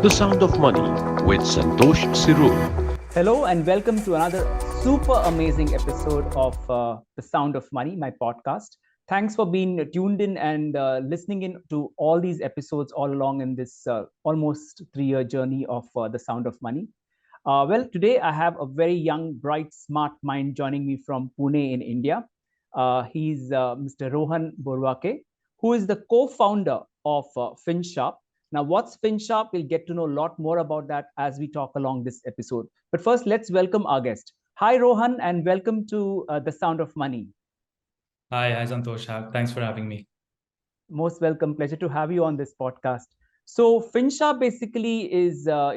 The Sound of Money with Santosh Sirur. Hello and welcome to another super amazing episode of The Sound of Money, my podcast. Thanks for being tuned in and listening in to all these episodes all along in this almost 3-year journey of The Sound of Money. Today I have a very young, bright, smart mind joining me from Pune in India. He's Mr. Rohan Borawake, who is the co-founder of FinSharpe. Now, what's FinSharpe? We'll get to know a lot more about that as we talk along this episode. But first, let's welcome our guest. Hi, Rohan, and welcome to The Sound of Money. Hi, Santosh. Thanks for having me. Most welcome. Pleasure to have you on this podcast. So, FinSharpe basically is, a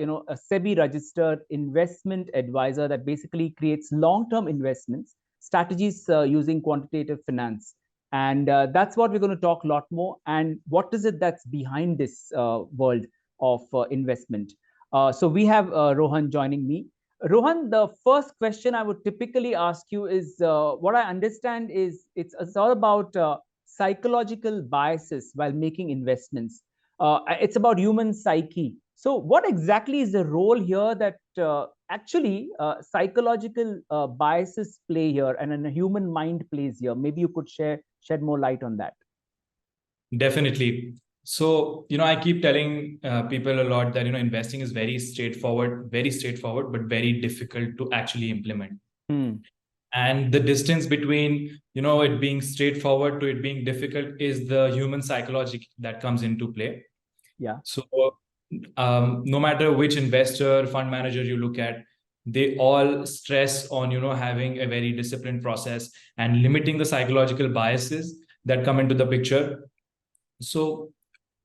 SEBI registered investment advisor that basically creates long-term investments strategies using quantitative finance. And that's what we're going to talk a lot more. And what is it that's behind this world of investment? So we have Rohan joining me. Rohan, the first question I would typically ask you is, what I understand is it's all about psychological biases while making investments. It's about human psyche. So what exactly is the role here that actually psychological biases play here and a human mind plays here? Maybe you could shed more light on that. Definitely. So, I keep telling people a lot that, investing is very straightforward, but very difficult to actually implement. And the distance between, it being straightforward to it being difficult is the human psychology that comes into play. Yeah. So no matter which investor, fund manager you look at, they all stress on, having a very disciplined process and limiting the psychological biases that come into the picture. So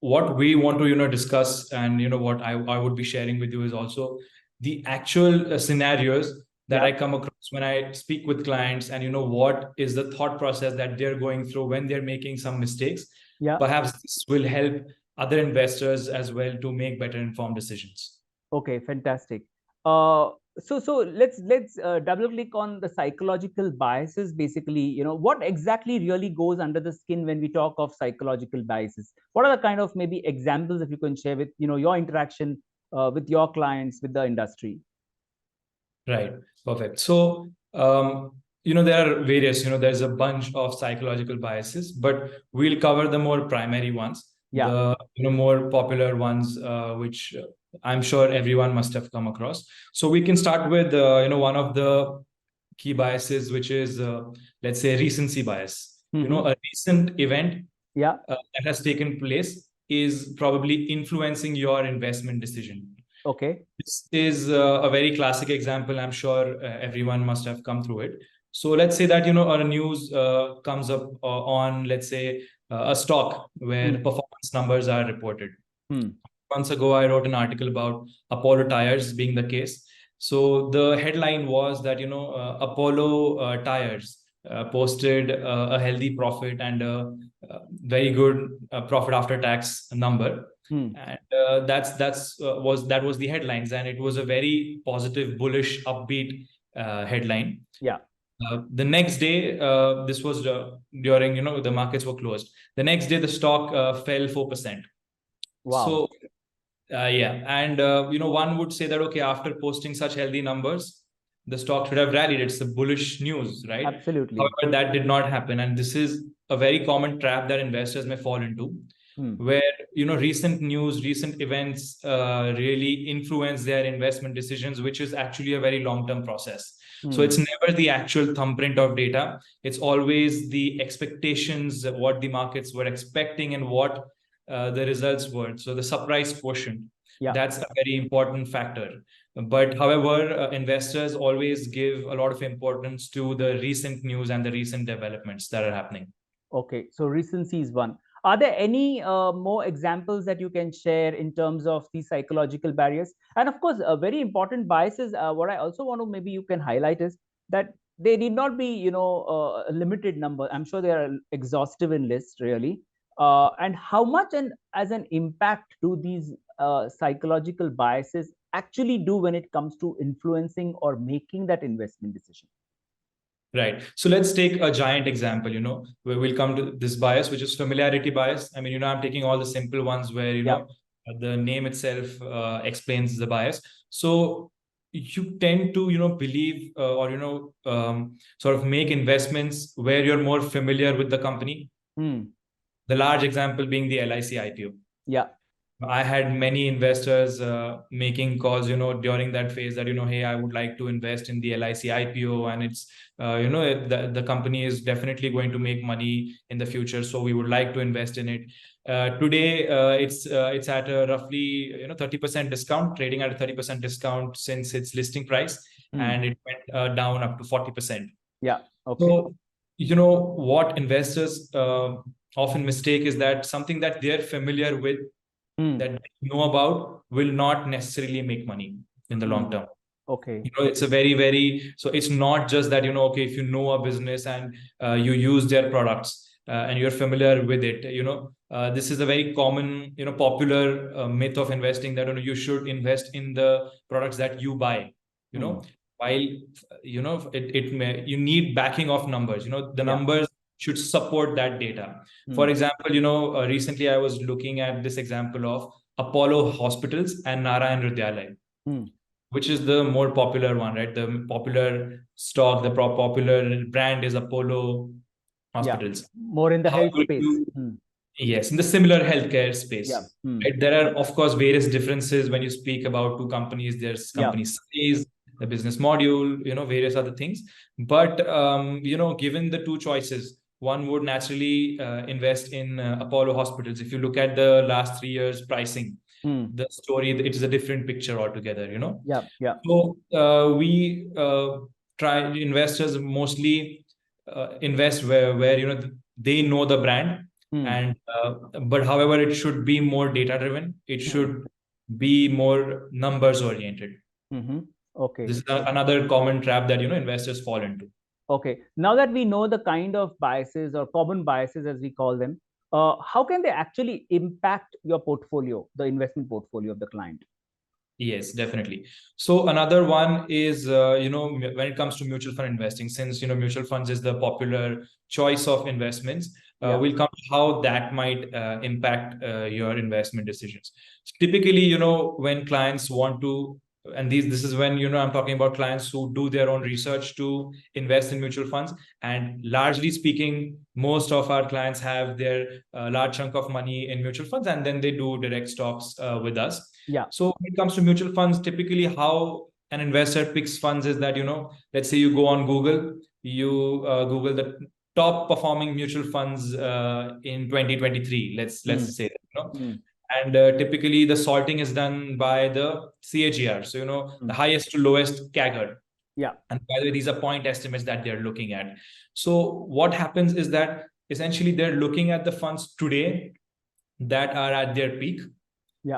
what we want to, discuss and, what I would be sharing with you is also the actual scenarios that I come across when I speak with clients and, what is the thought process that they're going through when they're making some mistakes. Yeah. Perhaps this will help other investors as well to make better informed decisions. Okay, fantastic. So let's double click on the psychological biases. Basically, what exactly really goes under the skin when we talk of psychological biases? What are the kind of maybe examples that you can share with your interaction with your clients, with the industry? Right. Perfect. So there are various. There's a bunch of psychological biases, but we'll cover the more primary ones. Yeah. The more popular ones, which I'm sure everyone must have come across. So we can start with one of the key biases, which is let's say recency bias. A recent event that has taken place is probably influencing your investment decision. Okay. This is a very classic example. I'm sure everyone must have come through it. So let's say that a news comes up on, let's say, a stock where performance numbers are reported. Months ago, I wrote an article about Apollo tires being the case. So the headline was that Apollo tires posted a healthy profit and a very good profit after tax number. And that was the headlines, and it was a very positive, bullish, upbeat headline. Yeah. The next day, this was during the markets were closed. The next day, the stock fell 4%. Wow. So and one would say that okay, after posting such healthy numbers, the stock should have rallied. It's a bullish news, right? Absolutely. However, that did not happen, and this is a very common trap that investors may fall into. Where recent news, recent events really influence their investment decisions, which is actually a very long-term process. So it's never the actual thumbprint of data. It's always the expectations, what the markets were expecting and what the results were. So the surprise quotient, that's a very important factor. But however, investors always give a lot of importance to the recent news and the recent developments that are happening. Okay, so recency is one. Are there any more examples that you can share in terms of these psychological barriers? And of course, a very important biases. What I also want to maybe you can highlight is that they need not be, a limited number. I'm sure they are exhaustive in list, really. And how much and as an impact do these psychological biases actually do when it comes to influencing or making that investment decision? Right. So let's take a giant example, where we'll come to this bias, which is familiarity bias. I mean, I'm taking all the simple ones where, The name itself explains the bias. So you tend to, believe or, sort of make investments where you're more familiar with the company. The large example being the LIC IPO. Yeah. I had many investors making calls, during that phase that, hey, I would like to invest in the LIC IPO, and it's, the company is definitely going to make money in the future, so we would like to invest in it. Today, it's at a roughly 30% discount, trading at a 30% discount since its listing price, and it went down up to 40%. Yeah. Okay. So, what investors often mistake is that something that they're familiar with, that they know about, will not necessarily make money in the long term. Okay. It's a very, so it's not just that, okay, if you know a business and you use their products and you're familiar with it, this is a very common, popular myth of investing, that, you should invest in the products that you buy, while, you need backing of numbers, the numbers should support that data. For example, recently I was looking at this example of Apollo Hospitals and Narayan Hridayalaya, which is the more popular one, right? The popular stock, the popular brand is Apollo Hospitals. Yeah. More in the health space. Yes, in the similar healthcare space. Yeah. Right? There are, of course, various differences when you speak about two companies. There's company size, the business module, various other things. But, given the two choices, one would naturally invest in Apollo Hospitals. If you look at the last 3 years pricing, the story, it is a different picture altogether, Yeah. So we try, investors mostly invest where they know the brand, and but however, it should be more data driven. It should be more numbers oriented. Okay. This is another common trap that investors fall into. Okay. Now that we know the kind of biases or common biases, as we call them, how can they actually impact your portfolio, the investment portfolio of the client? Yes, definitely. So another one is, when it comes to mutual fund investing, since, mutual funds is the popular choice of investments, we'll come to how that might impact your investment decisions. So typically, when clients want to, and this is when, I'm talking about clients who do their own research to invest in mutual funds. And largely speaking, most of our clients have their large chunk of money in mutual funds, and then they do direct stocks with us. Yeah. So when it comes to mutual funds, typically how an investor picks funds is that, let's say you go on Google, you Google the top performing mutual funds in 2023. Let's say that, and typically the sorting is done by the CAGR. So, the highest to lowest CAGR. Yeah. And by the way, these are point estimates that they're looking at. So what happens is that essentially they're looking at the funds today that are at their peak,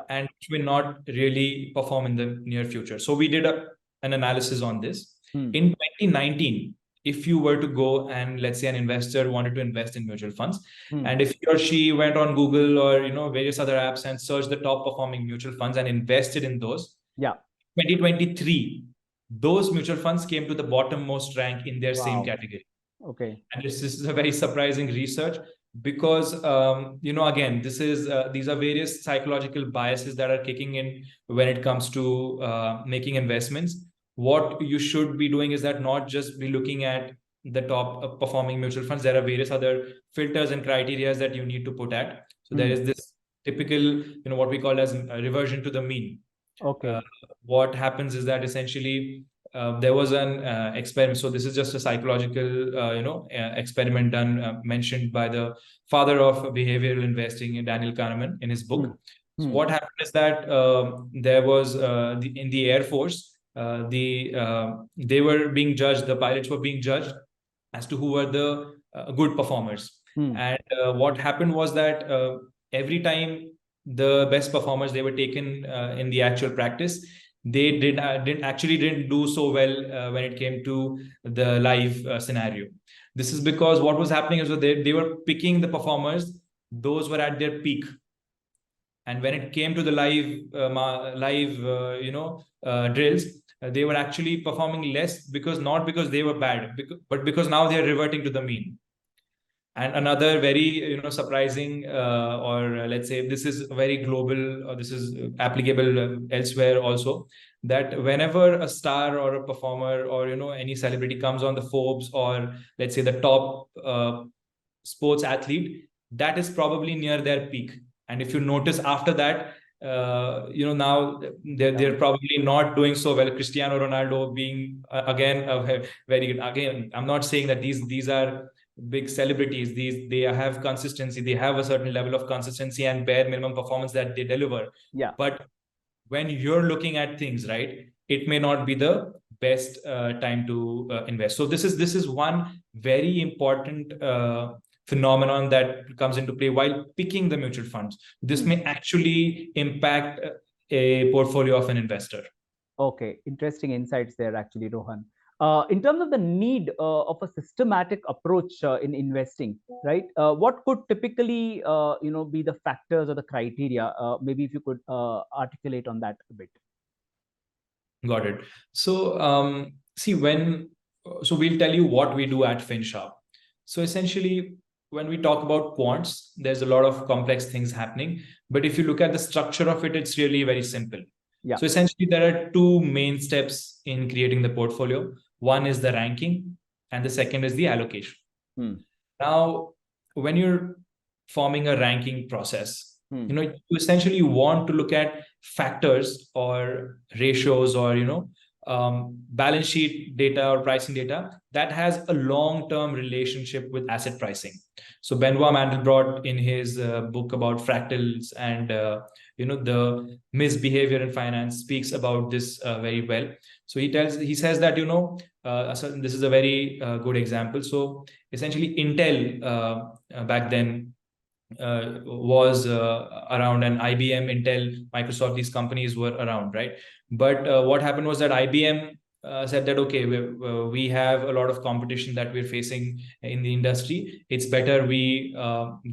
and which will not really perform in the near future. So we did an analysis on this. In 2019, if you were to go and, let's say, an investor wanted to invest in mutual funds, and if he or she went on Google or various other apps and searched the top performing mutual funds and invested in those, 2023, those mutual funds came to the bottommost rank in their same category. Okay. And this is a very surprising research, because again, these are various psychological biases that are kicking in when it comes to making investments. What you should be doing is that not just be looking at the top performing mutual funds. There are various other filters and criteria that you need to put at. So there is this typical, what we call as a reversion to the mean. Okay. What happens is that essentially there was an experiment. So this is just a psychological, experiment done, mentioned by the father of behavioral investing, Daniel Kahneman, in his book. So what happened is that there was in the Air Force, they were being judged. The pilots were being judged as to who were the good performers. And what happened was that every time the best performers, they were taken in the actual practice, they didn't do so well when it came to the live scenario. This is because what was happening is that they were picking the performers, those were at their peak. And when it came to the live drills, they were actually performing less, not because they were bad, but because now they are reverting to the mean. And another very surprising or let's say this is very global, or this is applicable elsewhere also, that whenever a star or a performer or any celebrity comes on the Forbes, or let's say the top sports athlete, that is probably near their peak. And if you notice after that, now they're probably not doing so well. Cristiano Ronaldo being again a very good. Again, I'm not saying that these are big celebrities. They have consistency. They have a certain level of consistency and bare minimum performance that they deliver. Yeah. But when you're looking at things, right, it may not be the best time to invest. So this is one very important phenomenon that comes into play while picking the mutual funds. This may actually impact a portfolio of an investor. Okay, interesting insights there, actually, Rohan. In terms of the need of a systematic approach in investing, right? What could typically, be the factors or the criteria? Maybe if you could articulate on that a bit. Got it. So, see, so we'll tell you what we do at FinSharpe. So essentially, when we talk about quants, there's a lot of complex things happening. But if you look at the structure of it, it's really very simple. Yeah. So essentially, there are two main steps in creating the portfolio. One is the ranking, and the second is the allocation. Now, when you're forming a ranking process, you essentially want to look at factors or ratios or balance sheet data or pricing data that has a long-term relationship with asset pricing. So Benoit Mandelbrot, in his book about fractals and the misbehavior in finance, speaks about this very well. So he says that so this is a very good example. So essentially, Intel back then was around, and IBM, Intel, Microsoft, these companies were around, right? But what happened was that IBM said that, okay, we have a lot of competition that we're facing in the industry. It's better we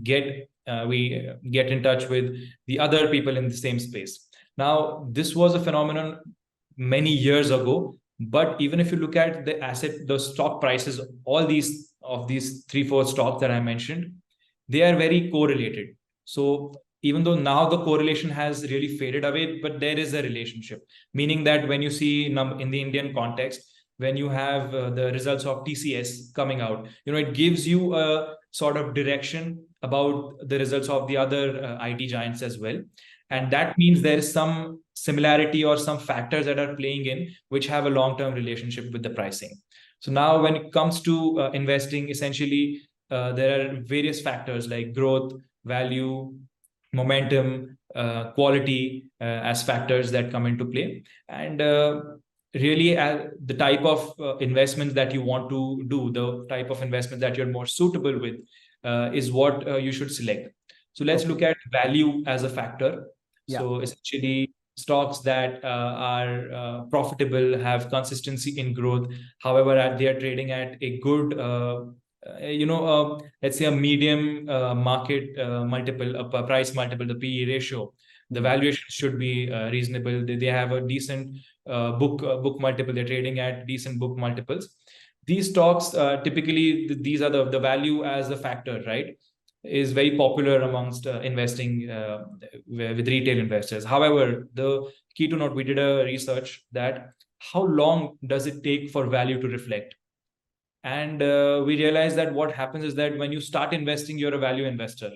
get in touch with the other people in the same space. Now, this was a phenomenon many years ago, but even if you look at the stock prices, all these 3-4 stocks that I mentioned, they are very correlated. So even though now the correlation has really faded away, but there is a relationship, meaning that when you see in the Indian context, when you have the results of TCS coming out, it gives you a sort of direction about the results of the other IT giants as well. And that means there is some similarity or some factors that are playing in, which have a long-term relationship with the pricing. So now when it comes to investing, essentially, there are various factors like growth, value, momentum, quality as factors that come into play. And really, the type of investments that you want to do, the type of investment that you're more suitable with is what you should select. So let's look at value as a factor. Yeah. So essentially, stocks that are profitable, have consistency in growth. However, they are trading at a good let's say a medium market multiple, a price multiple, the PE ratio. The valuation should be reasonable. They have a decent book multiple. They're trading at decent book multiples. These stocks typically, these are the value as a factor, right, is very popular amongst investing with retail investors. However, the key to note, we did a research that how long does it take for value to reflect? And we realized that what happens is that when you start investing, you're a value investor.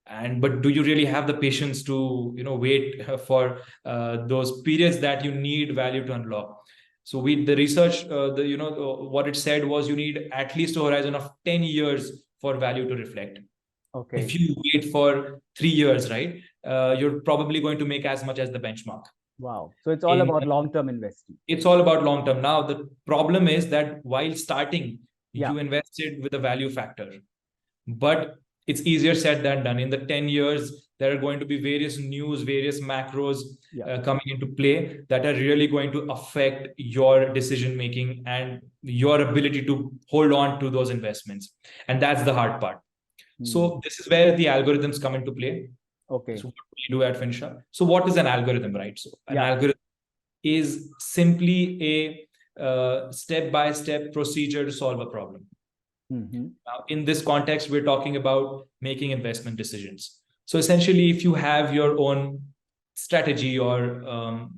But do you really have the patience to wait for those periods that you need value to unlock? So the research, what it said was you need at least a horizon of 10 years for value to reflect. Okay. If you wait for 3 years, right, you're probably going to make as much as the benchmark. Wow. So it's all about long-term investing. It's all about long-term. Now, the problem is that while starting, you invested with a value factor. But it's easier said than done. In the 10 years, there are going to be various news, various macros coming into play that are really going to affect your decision-making and your ability to hold on to those investments. And that's the hard part. So this is where the algorithms come into play. Okay. So what we do at FinSharpe. So what is an algorithm, right? So an algorithm is simply a step-by-step procedure to solve a problem. Now, in this context, we're talking about making investment decisions. So essentially, if you have your own strategy or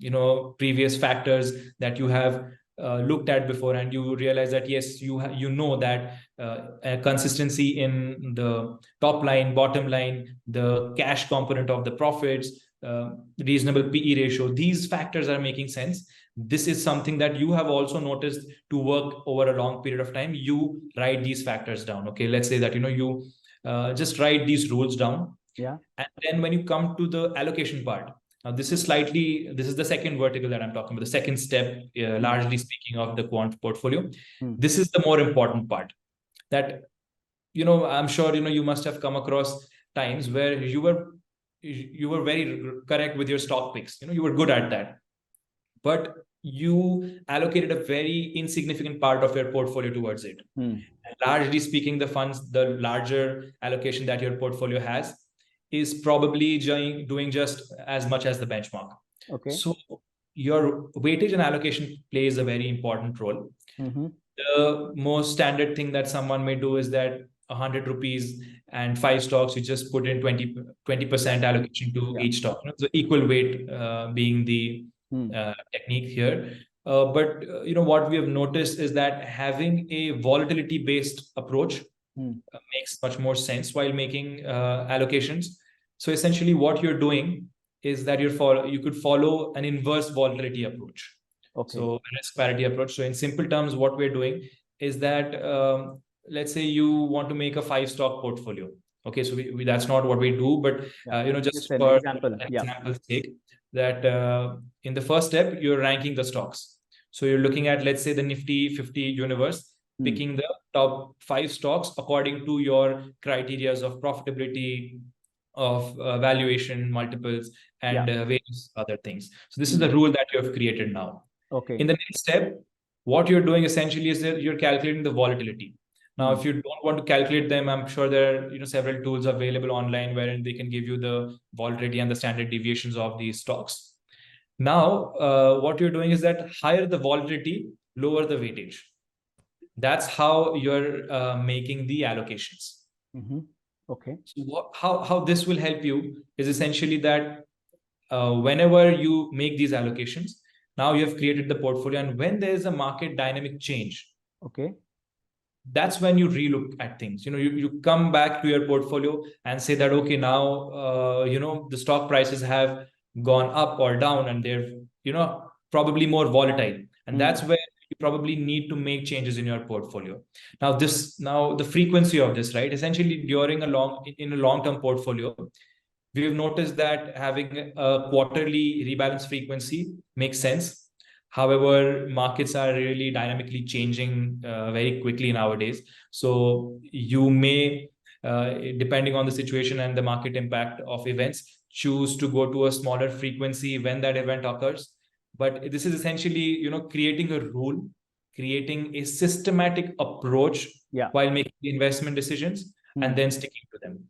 previous factors that you have looked at before, and you realize that yes, you know that a consistency in the top line, bottom line, the cash component of the profits, reasonable PE ratio, these factors are making sense. This is something that you have also noticed to work over a long period of time. You write these factors down. Okay, let's say that you just write these rules down. Yeah. And then when you come to the allocation part, now this is the second vertical that I'm talking about, the second step, largely speaking, of the quant portfolio. This is the more important part. That I'm sure you must have come across times where you were very correct with your stock picks. You were good at that, but you allocated a very insignificant part of your portfolio towards it. And largely speaking, the larger allocation that your portfolio has is probably doing just as much as the benchmark. Okay. So your weightage and allocation plays a very important role. The most standard thing that someone may do is that 100 rupees and 5 stocks, you just put in 20% allocation to each stock. So equal weight being the technique here. But what we have noticed is that having a volatility based approach makes much more sense while making allocations. So essentially what you're doing is that you could follow an inverse volatility approach. Okay. So a risk parity approach. So in simple terms, what we're doing is that let's say you want to make a 5 stock portfolio. Okay, so that's not what we do, but just for example's sake, that in the first step, you're ranking the stocks. So you're looking at, let's say, the Nifty 50 universe, picking the top 5 stocks according to your criterias of profitability, of valuation, multiples, and various other things. So this is the rule that you have created now. Okay. In the next step, what you're doing essentially is that you're calculating the volatility. Now, if you don't want to calculate them, I'm sure there are several tools available online wherein they can give you the volatility and the standard deviations of these stocks. Now, what you're doing is that higher the volatility, lower the weightage. That's how you're making the allocations. Okay. So how this will help you is essentially that whenever you make these allocations, now you have created the portfolio, and when there is a market dynamic change, okay, that's when you relook at things. You come back to your portfolio and say that, okay, now the stock prices have gone up or down, and they're probably more volatile, and that's where you probably need to make changes in your portfolio. Now the frequency of this, right? Essentially, during in a long-term portfolio, we have noticed that having a quarterly rebalance frequency makes sense. However, markets are really dynamically changing very quickly nowadays. So you may, depending on the situation and the market impact of events, choose to go to a smaller frequency when that event occurs. But this is essentially, creating a rule, creating a systematic approach while making the investment decisions and then sticking to them.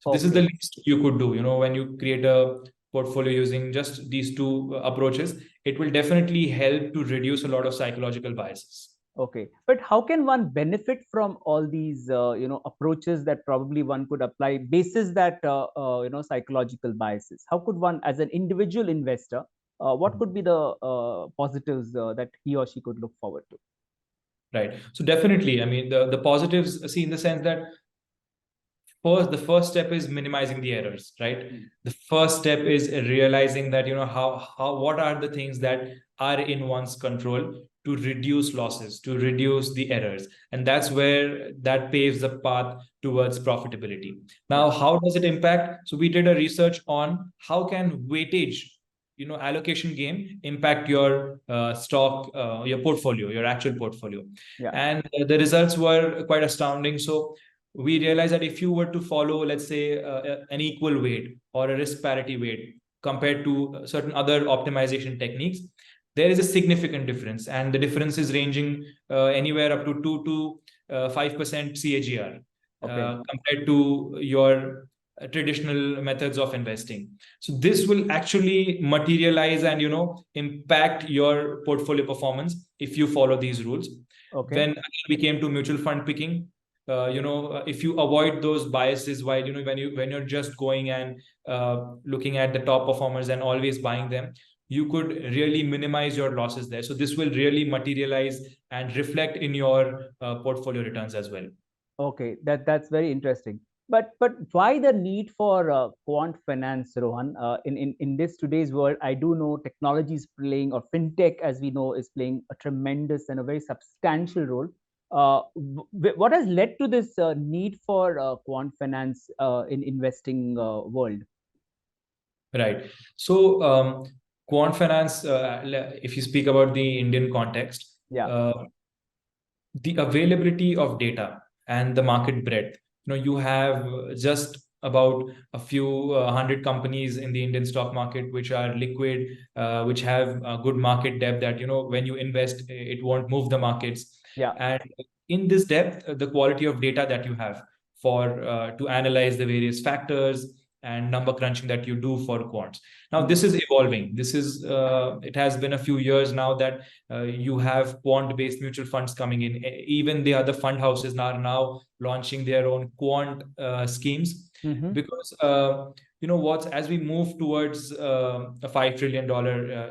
So this is the least you could do, when you create a portfolio using just these two approaches. It will definitely help to reduce a lot of psychological biases. Okay, but how can one benefit from all these approaches that probably one could apply basis that psychological biases? How could one, as an individual investor, what could be the positives that he or she could look forward to? Right. So definitely, I mean, the positives, see, in the sense that the first step is minimizing the errors, right? The first step is realizing that, what are the things that are in one's control to reduce losses, to reduce the errors. And that's where that paves the path towards profitability. Now, how does it impact? So we did a research on how can weightage, allocation game impact your stock, your portfolio, your actual portfolio. And the results were quite astounding. So we realized that if you were to follow, let's say, an equal weight or a risk parity weight compared to certain other optimization techniques, there is a significant difference. And the difference is ranging anywhere up to 2 to 5% CAGR compared to your traditional methods of investing. So this will actually materialize and, impact your portfolio performance if you follow these rules. When we came to mutual fund picking, if you avoid those biases while, when you're just going and looking at the top performers and always buying them, you could really minimize your losses there. So this will really materialize and reflect in your portfolio returns as well. Okay, that's very interesting. But why the need for quant finance, Rohan? In this today's world, I do know technology is playing, or fintech, as we know, is playing a tremendous and a very substantial role. What has led to this need for quant finance in investing world? Right. So quant finance, if you speak about the Indian context, Yeah. The availability of data and the market breadth. You have just about a few hundred companies in the Indian stock market which are liquid, which have good market depth, that when you invest, it won't move the markets. Yeah. And in this depth, the quality of data that you have for to analyze the various factors and number crunching that you do for quants. Now, this is evolving. This is it has been a few years now that you have quant-based mutual funds coming in. Even the other fund houses are now launching their own quant schemes, because as we move towards a $5 trillion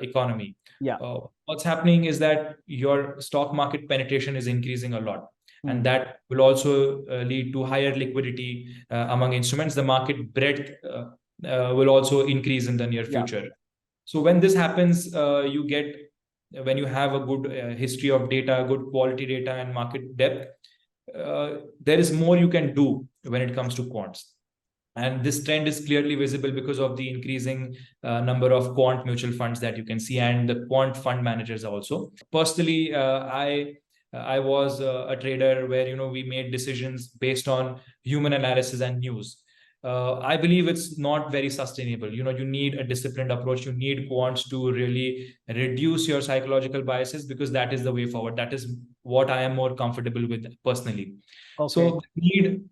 economy, Yeah. what's happening is that your stock market penetration is increasing a lot. And that will also lead to higher liquidity among instruments. The market breadth will also increase in the near future. Yeah. So when this happens, when you have a good history of data, good quality data and market depth, there is more you can do when it comes to quants. And this trend is clearly visible because of the increasing number of quant mutual funds that you can see, and the quant fund managers also. Personally, I was a trader where we made decisions based on human analysis and news. I believe it's not very sustainable. You need a disciplined approach. You need quants to really reduce your psychological biases, because that is the way forward. That is what I am more comfortable with personally. Okay. So the need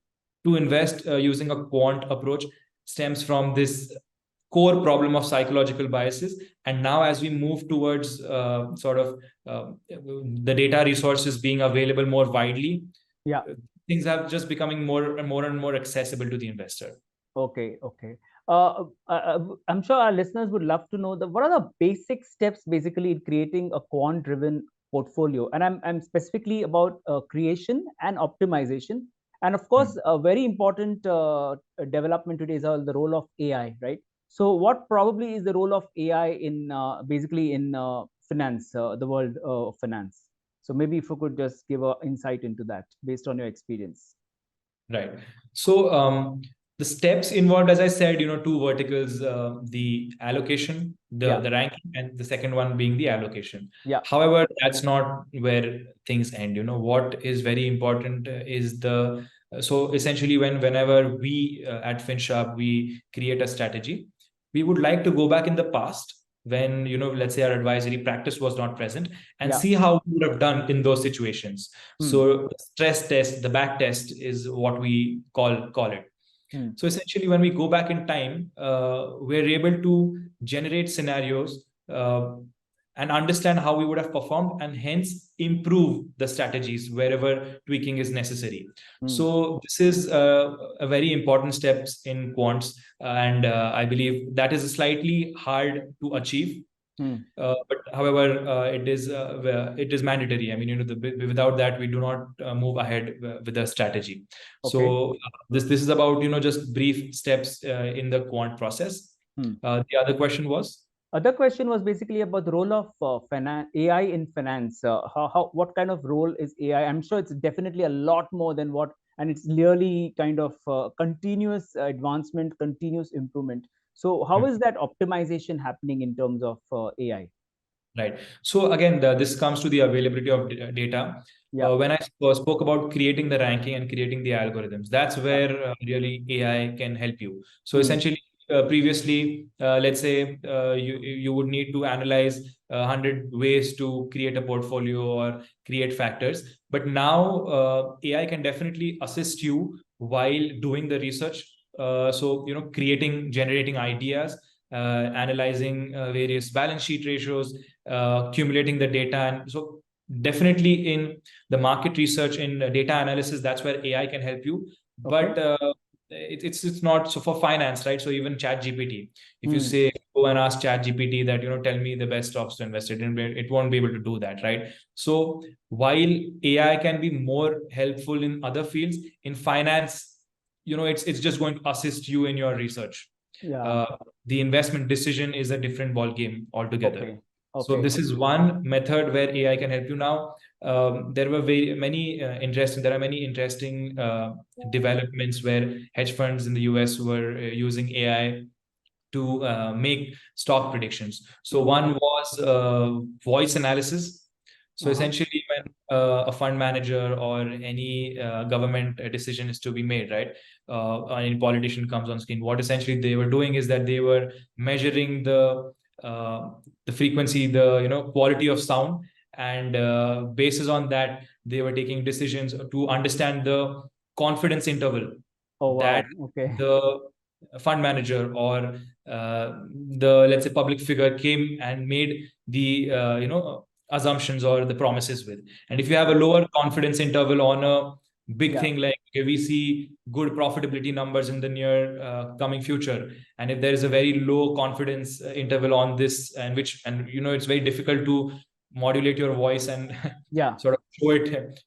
to invest using a quant approach stems from this core problem of psychological biases. And now, as we move towards the data resources being available more widely, things are just becoming more and more accessible to the investor. Okay. I'm sure our listeners would love to know what are the basic steps basically in creating a quant-driven portfolio. And I'm specifically about creation and optimization. And of course, a very important development today is the role of AI, right? So what probably is the role of AI in basically in finance, the world of finance? So maybe if you could just give an insight into that based on your experience. Right. So the steps involved, as I said, two verticals, the allocation, the ranking, and the second one being the allocation. Yeah. However, that's not where things end. What is very important is so essentially whenever we at FinSharpe, we create a strategy, we would like to go back in the past when, let's say our advisory practice was not present, and see how we would have done in those situations. So the stress test, the back test is what we call it. So essentially, when we go back in time, we're able to generate scenarios and understand how we would have performed, and hence improve the strategies wherever tweaking is necessary. So this is a very important steps in quants, and I believe that is slightly hard to achieve. But however, it is mandatory. I mean, without that, we do not move ahead with the strategy. Okay. So this is about just brief steps in the quant process. The other question was. Other question was basically about the role of AI in finance. What kind of role is AI? I'm sure it's definitely a lot more than and it's really kind of continuous advancement, continuous improvement. So how is that optimization happening in terms of AI? Right. So again, this comes to the availability of data. When I spoke about creating the ranking and creating the algorithms, that's where really AI can help you. So essentially, previously, let's say you would need to analyze 100 ways to create a portfolio or create factors. But now AI can definitely assist you while doing the research. So generating ideas, analyzing various balance sheet ratios, accumulating the data. And so definitely in the market research, in data analysis, that's where AI can help you. But it's not so for finance, right? So even Chat GPT, if you say go and ask Chat GPT that tell me the best stocks to invest in, it won't be able to do that, right? So while AI can be more helpful in other fields, in finance, it's just going to assist you in your research. The investment decision is a different ball game altogether. So this is one method where AI can help you. Now, there are many interesting developments where hedge funds in the US were using AI to make stock predictions. So one was voice analysis. So essentially, when a fund manager or any government decision is to be made, right? Any politician comes on screen, what essentially they were doing is that they were measuring the frequency, the quality of sound, and basis on that, they were taking decisions to understand the confidence interval that the fund manager or the, let's say, public figure came and made the assumptions or the promises with. And if you have a lower confidence interval on a big thing, like we see good profitability numbers in the near coming future, and if there is a very low confidence interval on this, and it's very difficult to modulate your voice and sort of show it,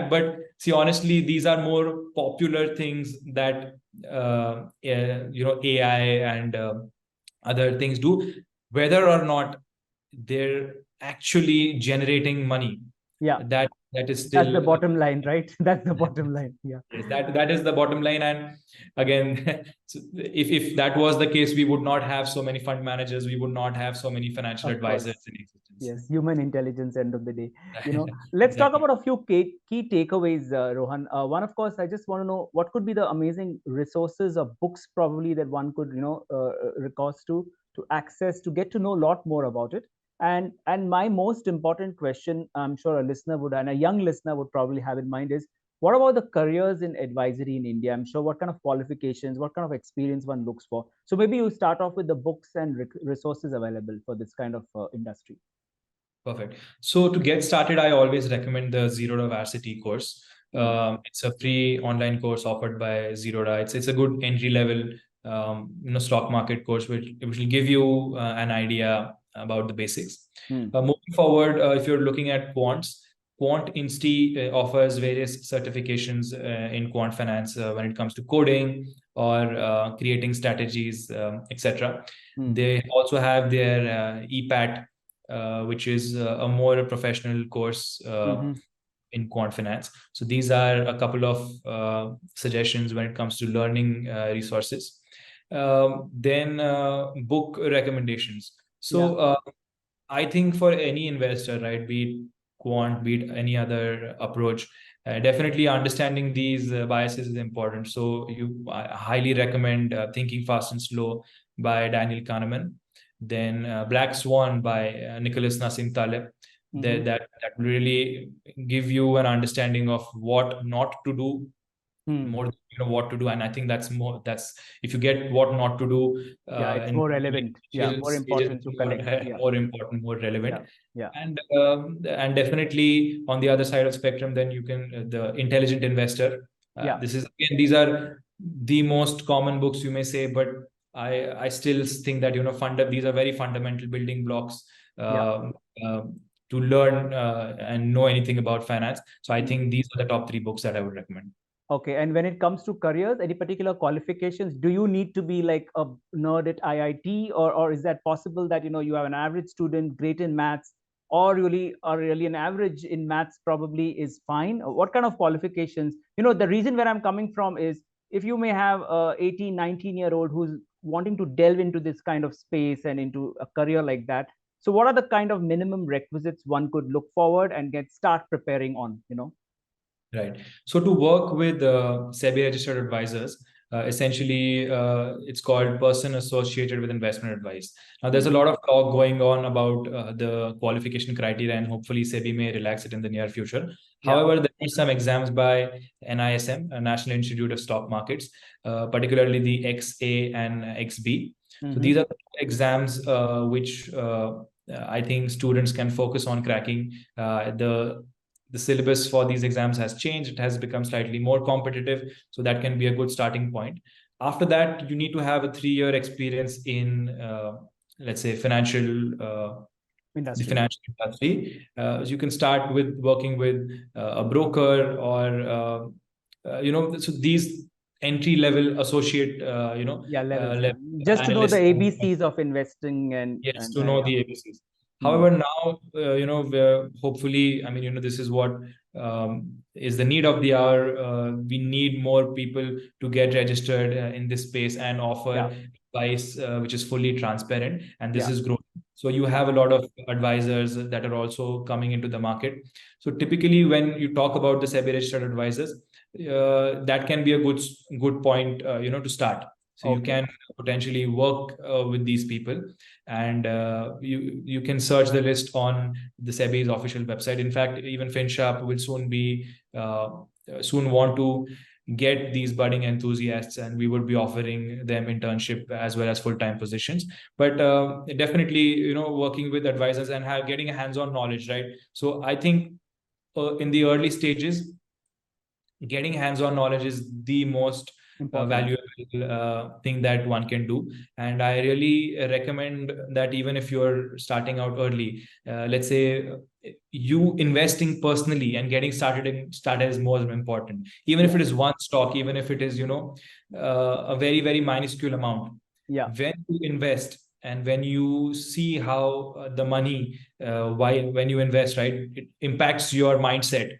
but see, honestly, these are more popular things that AI and other things do. Whether or not they're actually generating money, that is still, that's the bottom line, right? That's the bottom line. Yes, that is the bottom line. And again, if that was the case, we would not have so many fund managers, we would not have so many financial advisors in existence. Yes, human intelligence, end of the day. Let's talk about a few key takeaways, Rohan. One, of course, I just want to know what could be the amazing resources or books probably that one could recourse to access, to get to know a lot more about it. And my most important question, I'm sure a listener would, and a young listener would probably have in mind, is what about the careers in advisory in India? I'm sure what kind of qualifications, what kind of experience one looks for. So maybe you start off with the books and resources available for this kind of industry. Perfect. So to get started, I always recommend the Zerodha Varsity course. It's a free online course offered by Zerodha. It's a good entry level stock market course, which will give you an idea about the basics. Moving forward, if you're looking at quants, Quant Insti offers various certifications in quant finance when it comes to coding or creating strategies, etc. They also have their EPAT, which is a more professional course in quant finance. So these are a couple of suggestions when it comes to learning resources. Then book recommendations. So I think for any investor, right, be it quant, be it any other approach, definitely understanding these biases is important. So I highly recommend Thinking Fast and Slow by Daniel Kahneman. Then Black Swan by Nicholas Nassim Taleb. That really give you an understanding of what not to do more than what to do. And I think that's if you get what not to do, it's more relevant, more important to collect, more important, more relevant. And definitely on the other side of spectrum, then you can the Intelligent Investor. These are the most common books, you may say, but I still think that these are very fundamental building blocks to learn and know anything about finance. So I think these are the top 3 books that I would recommend. Okay, and when it comes to careers, any particular qualifications? Do you need to be like a nerd at IIT, or is that possible that you have an average student, great in maths, or really an average in maths probably is fine? What kind of qualifications? The reason where I'm coming from is if you may have a 18, 19-year-old who's wanting to delve into this kind of space and into a career like that. So what are the kind of minimum requisites one could look forward and start preparing on, Right. So to work with SEBI registered advisors, essentially it's called person associated with investment advice. Now there's a lot of talk going on about the qualification criteria, and hopefully SEBI may relax it in the near future. However, there are some exams by NISM, National Institute of Stock Markets, particularly the XA and XB. So these are the exams which I think students can focus on cracking. The syllabus for these exams has changed. It has become slightly more competitive. So that can be a good starting point. After that, you need to have a 3-year experience in, let's say, the financial industry. You can start with working with a broker or, so these entry-level associate, levels. level Just to know the analyst. ABCs of investing and Yes, to know the ABCs. Hmm. However, now, hopefully, I mean, this is what is the need of the hour. We need more people to get registered in this space and offer advice which is fully transparent. And this is growing. So you have a lot of advisors that are also coming into the market. So typically, when you talk about the SEBI registered advisors, that can be a good point, to start. So you can potentially work with these people, and you can search the list on the SEBI's official website. In fact, even FinSharpe will soon want to get these budding enthusiasts, and we would be offering them internship as well as full-time positions. But definitely, working with advisors and getting a hands-on knowledge, right? So I think in the early stages, getting hands-on knowledge is the most valuable thing that one can do. And I really recommend that even if you're starting out early, let's say you investing personally and getting started is more important. Even if it is one stock, even if it is, a very, very minuscule amount. When you invest and when you see how the money, when you invest, right, it impacts your mindset.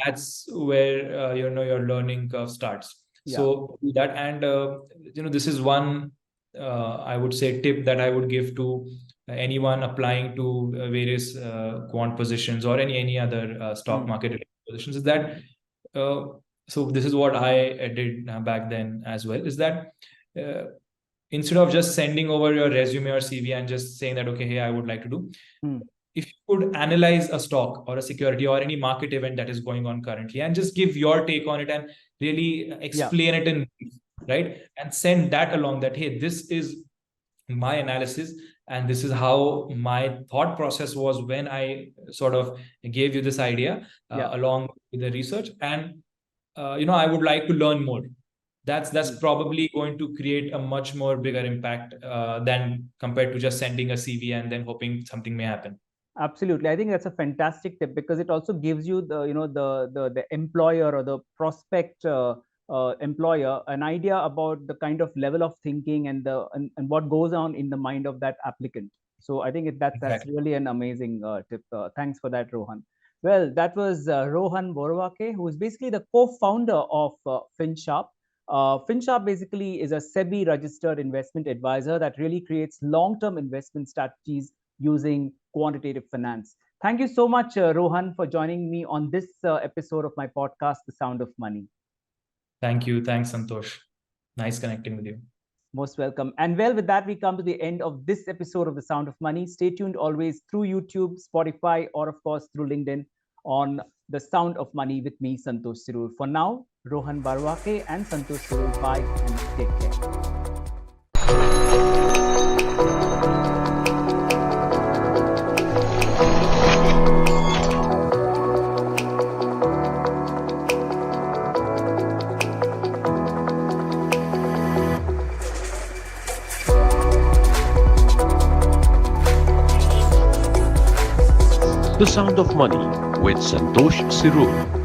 That's where your learning curve starts. So that, and this is one I would say tip that I would give to anyone applying to various quant positions or any other stock market positions, is that so this is what I did back then as well, is that instead of just sending over your resume or CV and just saying that, okay, hey, I would like to do, if you could analyze a stock or a security or any market event that is going on currently and just give your take on it and really explain it in brief, right? And send that along, that, hey, this is my analysis and this is how my thought process was when I sort of gave you this idea along with the research. And, I would like to learn more. That's probably going to create a much more bigger impact than compared to just sending a CV and then hoping something may happen. Absolutely. I think that's a fantastic tip, because it also gives you the employer or the prospect employer an idea about the kind of level of thinking and what goes on in the mind of that applicant. So I think that's really an amazing tip. Thanks for that, Rohan. Well, that was Rohan Borawake, who is basically the co-founder of FinSharpe. FinSharpe basically is a SEBI registered investment advisor that really creates long-term investment strategies using quantitative finance. Thank you so much, Rohan, for joining me on this episode of my podcast, The Sound of Money. Thank you. Thanks, Santosh. Nice connecting with you. Most welcome. And well, with that, we come to the end of this episode of The Sound of Money. Stay tuned always through YouTube, Spotify, or of course through LinkedIn on The Sound of Money with me, Santosh Sirur. For now, Rohan Borawake and Santosh Sirur, bye and take care. The Sound of Money with Santosh Sirur.